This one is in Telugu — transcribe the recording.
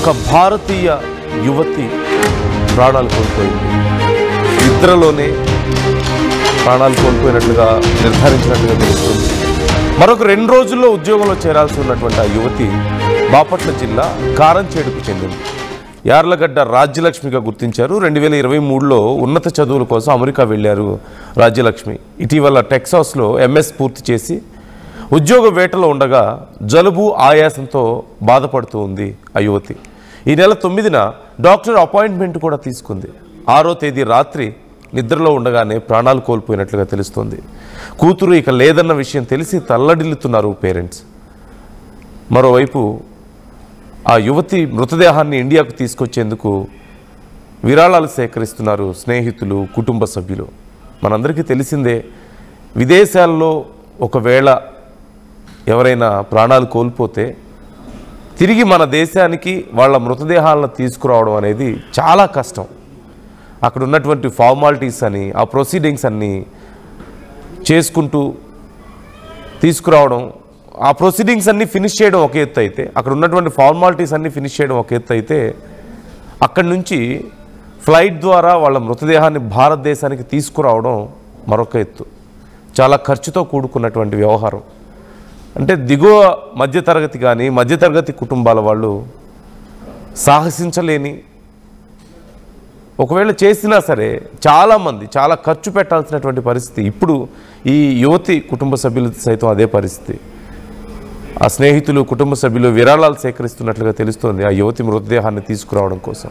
ఒక భారతీయ యువతి ప్రాణాలు కోల్పోయింది. నిద్రలోనే ప్రాణాలు కోల్పోయినట్లుగా నిర్ధారించినట్లుగా తెలుస్తుంది. మరొక 2 రోజుల్లో ఉద్యోగంలో చేరాల్సి ఉన్నటువంటి ఆ యువతి బాపట్ల జిల్లా కారంచేడుకు చెందింది. యార్లగడ్డ రాజ్యలక్ష్మిగా గుర్తించారు. 2023లో ఉన్నత చదువుల కోసం అమెరికా వెళ్ళారు రాజ్యలక్ష్మి. ఇటీవల టెక్సాస్లో ఎంఎస్ పూర్తి చేసి ఉద్యోగ వేటలో ఉండగా జలుబు ఆయాసంతో బాధపడుతూ ఉంది ఆ యువతి. ఈ నెల 9న డాక్టర్ అపాయింట్మెంట్ కూడా తీసుకుంది. 6వ తేదీ రాత్రి నిద్రలో ఉండగానే ప్రాణాలు కోల్పోయినట్లుగా తెలుస్తోంది. కూతురు ఇక లేదన్న విషయం తెలిసి తల్లడిల్లుతున్నారు పేరెంట్స్. మరోవైపు ఆ యువతి మృతదేహాన్ని ఇండియాకు తీసుకొచ్చేందుకు విరాళాలు సేకరిస్తున్నారు స్నేహితులు, కుటుంబ సభ్యులు. మనందరికీ తెలిసిందే, విదేశాల్లో ఒకవేళ ఎవరైనా ప్రాణాలు కోల్పోతే తిరిగి మన దేశానికి వాళ్ళ మృతదేహాలను తీసుకురావడం అనేది చాలా కష్టం. అక్కడ ఉన్నటువంటి ఫార్మాలిటీస్ అని, ఆ ప్రొసీడింగ్స్ అన్నీ చేసుకుంటూ తీసుకురావడం, ఆ ప్రొసీడింగ్స్ అన్నీ ఫినిష్ చేయడం ఒక ఎత్తు అయితే, అక్కడ ఉన్నటువంటి ఫార్మాలిటీస్ అన్నీ ఫినిష్ చేయడం ఒక ఎత్తు అయితే, అక్కడి నుంచి ఫ్లైట్ ద్వారా వాళ్ళ మృతదేహాన్ని భారతదేశానికి తీసుకురావడం మరొక ఎత్తు. చాలా ఖర్చుతో కూడుకున్నటువంటి వ్యవహారం. అంటే దిగువ మధ్యతరగతి కానీ మధ్యతరగతి కుటుంబాల వాళ్ళు సాహసించలేని, ఒకవేళ చేసినా సరే చాలామంది చాలా ఖర్చు పెట్టాల్సినటువంటి పరిస్థితి. ఇప్పుడు ఈ యువతి కుటుంబ సభ్యులు సైతం అదే పరిస్థితి. ఆ స్నేహితులు, కుటుంబ సభ్యులు విరాళాలు సేకరిస్తున్నట్లుగా తెలుస్తోంది ఆ యువతి మృతదేహాన్ని తీసుకురావడం కోసం.